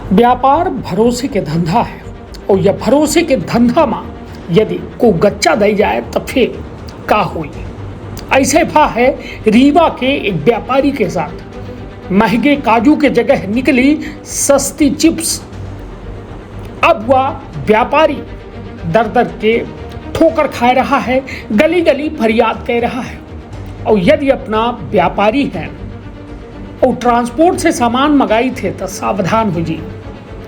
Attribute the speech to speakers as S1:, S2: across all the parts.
S1: व्यापार भरोसे के धंधा है और यह भरोसे के धंधा में यदि को गच्चा दई जाए तो फिर का हुई। ऐसे भा है रीवा के एक व्यापारी के साथ। महंगे काजू के जगह निकली सस्ती चिप्स। अब वह व्यापारी दर दर के ठोकर खा रहा है, गली गली फरियाद कह रहा है। और यदि अपना व्यापारी है और ट्रांसपोर्ट से सामान मंगाई थे तो सावधान हो जी।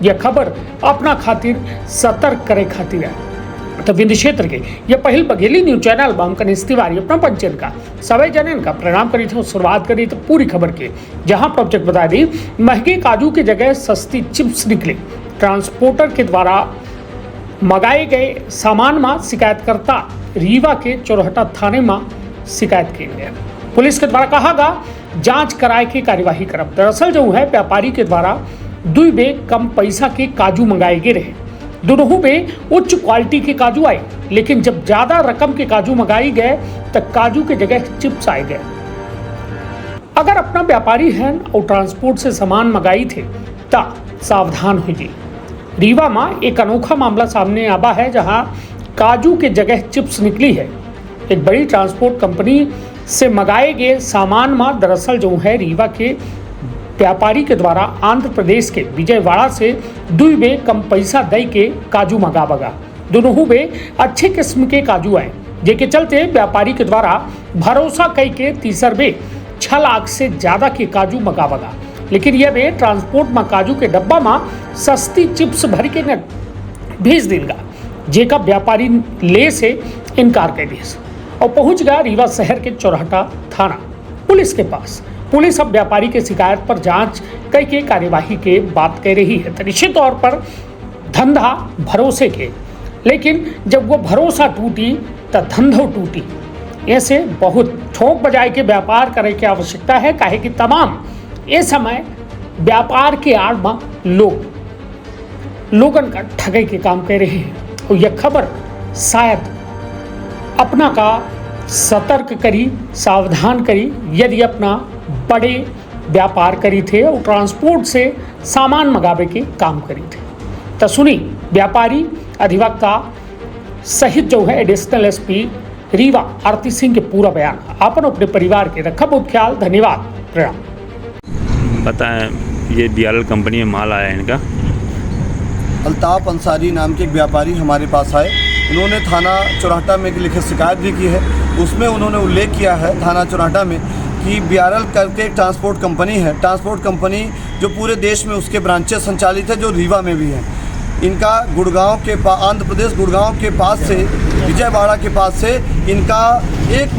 S1: यह खबर अपना खातिर सतर्क करे खातिर है। तो विंध्य क्षेत्र के यह पहल बघेली न्यूज चैनल बाम कनिष्ठ तिवारी अपना पंचन का सभी जनन का प्रणाम करी थे। शुरुआत करी तो पूरी खबर के, जहां प्रोजेक्ट बता दी महंगे काजू की जगह सस्ती चिप्स निकले। ट्रांसपोर्टर के द्वारा मंगाए गए सामान में शिकायतकर्ता रीवा के चोरहटा थाने में शिकायत की गई। पुलिस के द्वारा कहा गया जांच कराए की कार्यवाही करब। दरअसल जो है व्यापारी के द्वारा 2 बैग कम पैसा के काजू मंगाए गए रहे। दोनों में उच्च क्वालिटी के काजू आए, लेकिन जब ज्यादा रकम के काजू मंगाई गए तो काजू के जगह चिप्स आए गए। अगर अपना व्यापारी है और ट्रांसपोर्ट से सामान मंगाई थे तो सावधान होइए। रीवा में एक अनोखा मामला सामने आवा है, जहां काजू के जगह चिप्स निकली है। एक बड़ी ट्रांसपोर्ट कंपनी से मंगाए गए सामान में दरअसल जो है रीवा के व्यापारी के द्वारा आंध्र प्रदेश के विजयवाड़ा से 2 बैग कम पैसा दे के काजू मंगावा। दोनों में अच्छे किस्म के काजू आए, जिसके चलते व्यापारी के द्वारा भरोसा कई के तीसर बैग 6 लाख से ज्यादा के काजू मंगावा। लेकिन यह वे ट्रांसपोर्ट में काजू के डब्बा में सस्ती चिप्स भर के न भेज देगा, जेका व्यापारी ले से इनकार कर दिया और पहुंच गया रीवा शहर के चोरहटा थाना पुलिस के पास। पुलिस अब व्यापारी के शिकायत पर जांच कई के कार्यवाही के बात कह रही है। तो निश्चित तौर पर धंधा भरोसे के, लेकिन जब वो भरोसा टूटी तो धंधो टूटी। ऐसे बहुत ठोक बजाय के व्यापार करे की आवश्यकता है, काहे कि तमाम ये समय व्यापार के आड़ में लोगन का ठगी के काम कर रहे हैं। और यह खबर शायद अपना का सतर्क करी, सावधान करी। यदि अपना बड़े व्यापार करी थे और ट्रांसपोर्ट से सामान मंगावे के काम करी थे तो सुनी व्यापारी अधिवक्ता सहित जो है एडिशनल एसपी रीवा आरती सिंह के पूरा बयान। अपन अपने परिवार के रखा बहुत ख्याल। धन्यवाद, प्रणाम।
S2: बताएं, ये बीआरएल कंपनी में माल आया है इनका।
S3: अल्ताफ अंसारी नाम के एक व्यापारी हमारे पास आए। उन्होंने थाना चोरहटा में लिखित शिकायत भी की है। उसमें उन्होंने उल्लेख किया है थाना चोरहटा में कि बीआरएल करके एक ट्रांसपोर्ट कंपनी है। ट्रांसपोर्ट कंपनी जो पूरे देश में उसके ब्रांचेस संचालित है, जो रीवा में भी है। इनका गुड़गांव के आंध्र प्रदेश गुड़गांव के पास से, विजयवाड़ा के पास से इनका एक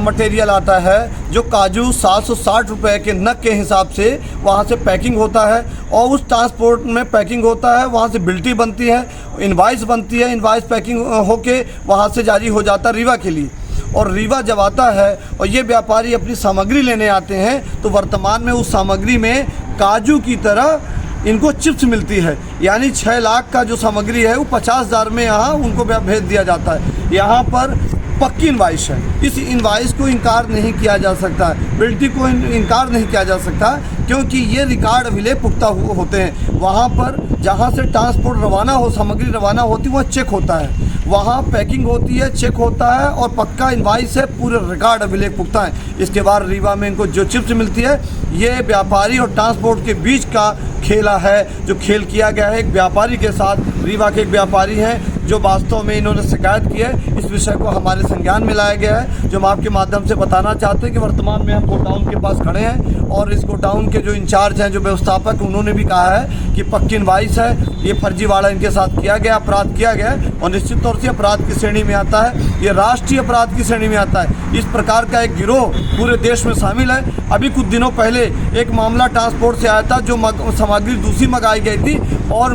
S3: मटेरियल आता है जो काजू 760 रुपये के नग के हिसाब से वहाँ से पैकिंग होता है और उस ट्रांसपोर्ट में पैकिंग होता है। वहाँ से बिल्टी बनती है, इनवाइस बनती है, इनवाइस पैकिंग होके वहाँ से जारी हो जाता है रीवा के लिए। और रीवा जब आता है और ये व्यापारी अपनी सामग्री लेने आते हैं तो वर्तमान में उस सामग्री में काजू की तरह इनको चिप्स मिलती है। यानी 6 लाख का जो सामग्री है वो 50,000 में यहाँ उनको भेज दिया जाता है। यहाँ पर पक्की इनवाइस है। इस इनवाइस को इनकार नहीं किया जा सकता है, बिल्टी को इनकार नहीं किया जा सकता, क्योंकि ये रिकॉर्ड अभिलेख पुख्ता होते हैं। वहाँ पर जहाँ से ट्रांसपोर्ट रवाना हो, सामग्री रवाना होती है, वहाँ चेक होता है, वहाँ पैकिंग होती है, चेक होता है और पक्का इनवाइस है, पूरे रिकॉर्ड अभिलेख पुख्ता है। इसके बाद रीवा में इनको जो चिप्स मिलती है, ये व्यापारी और ट्रांसपोर्ट के बीच का खेला है, जो खेल किया गया है एक व्यापारी के साथ। रीवा के एक व्यापारी हैं जो वास्तव में इन्होंने शिकायत की है। इस विषय को हमारे संज्ञान में लाया गया है, जो हम आपके माध्यम से बताना चाहते हैं कि वर्तमान में हम गोडाउन के पास खड़े हैं और इस गोडाउन के जो इंचार्ज हैं, जो व्यवस्थापक, उन्होंने भी कहा है कि पक्की इनवाइस है, ये फर्जीवाड़ा इनके साथ किया गया, अपराध किया गया और निश्चित तौर से अपराध की श्रेणी में आता है, ये राष्ट्रीय अपराध की श्रेणी में आता है। इस प्रकार का एक गिरोह पूरे देश में शामिल है। अभी कुछ दिनों पहले एक मामला ट्रांसपोर्ट से आया था, जो सामग्री दूसरी मंगाई गई थी और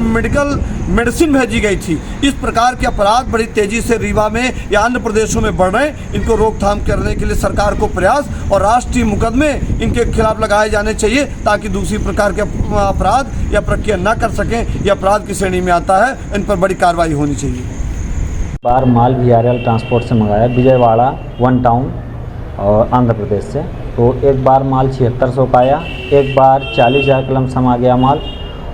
S3: मेडिसिन भेजी गई थी। इस प्रकार के अपराध बड़ी तेजी से रीवा में या अन्य प्रदेशों में बढ़ रहे हैं। इनको रोकथाम करने के लिए सरकार को प्रयास और राष्ट्रीय मुकदमे इनके खिलाफ लगाए जाने चाहिए, ताकि दूसरी प्रकार के अपराध या प्रक्रिया न कर सकें। यह अपराध की श्रेणी में आता है, इन पर बड़ी कार्रवाई होनी चाहिए।
S4: बार माल बीआरएल ट्रांसपोर्ट से मंगाया विजयवाड़ा 1 टाउन और आंध्र प्रदेश से। तो एक बार माल 7600 का आया, एक बार 40,000 का लमसम आ गया माल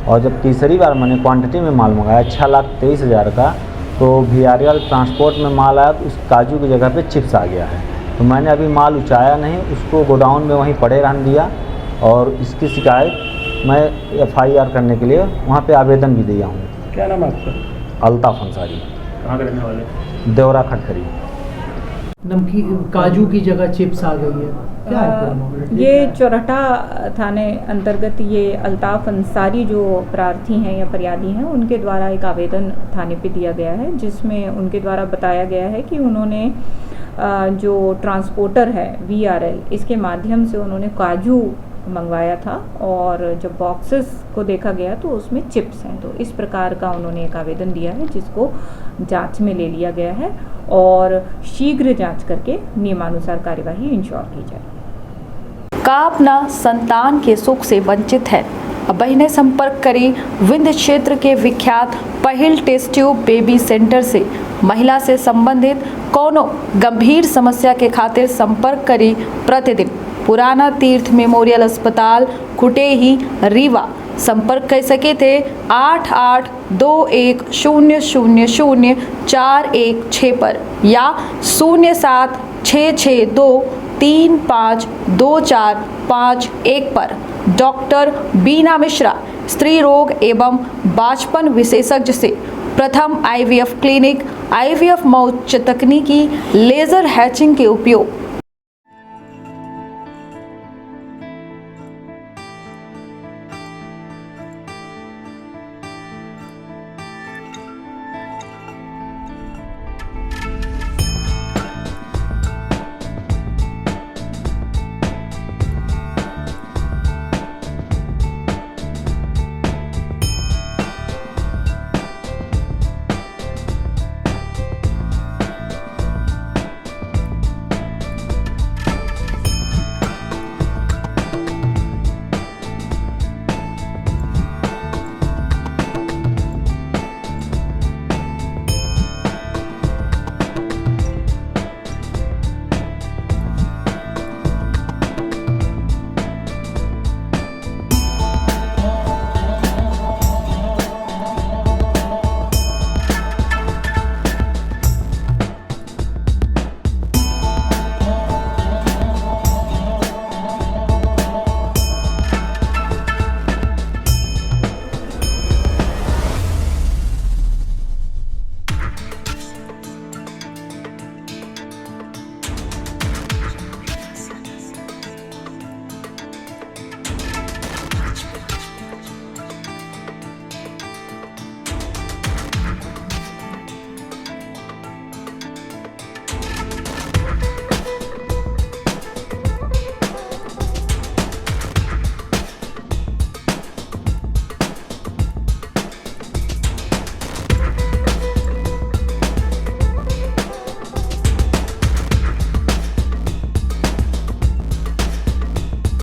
S4: और जब तीसरी बार मैंने क्वांटिटी में माल मंगाया 6,23,000 का, तो VRL ट्रांसपोर्ट में माल आया तो उस काजू की जगह पे चिप्स आ गया है। तो मैंने अभी माल उचाया नहीं, उसको गोडाउन में वहीं पड़े रहने दिया और इसकी शिकायत मैं FIR करने के लिए वहाँ पे आवेदन भी दिया हूँ।
S5: क्या नाम है आपका?
S4: अल्ताफ अंसारी,
S5: कहाँ के रहने वाले?
S4: देवरा खटखरी।
S6: नमकीन काजू की जगह चिप्स आ गई है, क्या है पूरा मामला?
S7: ये चौराठा थाने अंतर्गत ये अल्ताफ़ अंसारी जो प्रार्थी हैं या फरियादी हैं, उनके द्वारा एक आवेदन थाने पे दिया गया है, जिसमें उनके द्वारा बताया गया है कि उन्होंने जो ट्रांसपोर्टर है VRL, इसके माध्यम से उन्होंने काजू मंगवाया था और जब बॉक्सेस को देखा गया तो उसमें चिप्स हैं। तो इस प्रकार का उन्होंने एक आवेदन दिया है, जिसको जांच में ले लिया गया है और शीघ्र जांच करके नियमानुसार कार्यवाही इंश्योर की जाए।
S8: का अपना संतान के सुख से वंचित है? अब बहिने संपर्क करें विंध्य क्षेत्र के विख्यात पहिल टेस्ट ट्यूब बेबी सेंटर से। महिला से संबंधित कोनो गंभीर समस्या के खातिर संपर्क करें प्रतिदिन पुराना तीर्थ मेमोरियल अस्पताल कुटेही रीवा। संपर्क कर सके थे 8821000416 पर या 0766235245 पर। डॉक्टर बीना मिश्रा, स्त्री रोग एवं बांझपन विशेषज्ञ से प्रथम IVF क्लिनिक, IVF मौच तकनीकी, लेजर हैचिंग के उपयोग,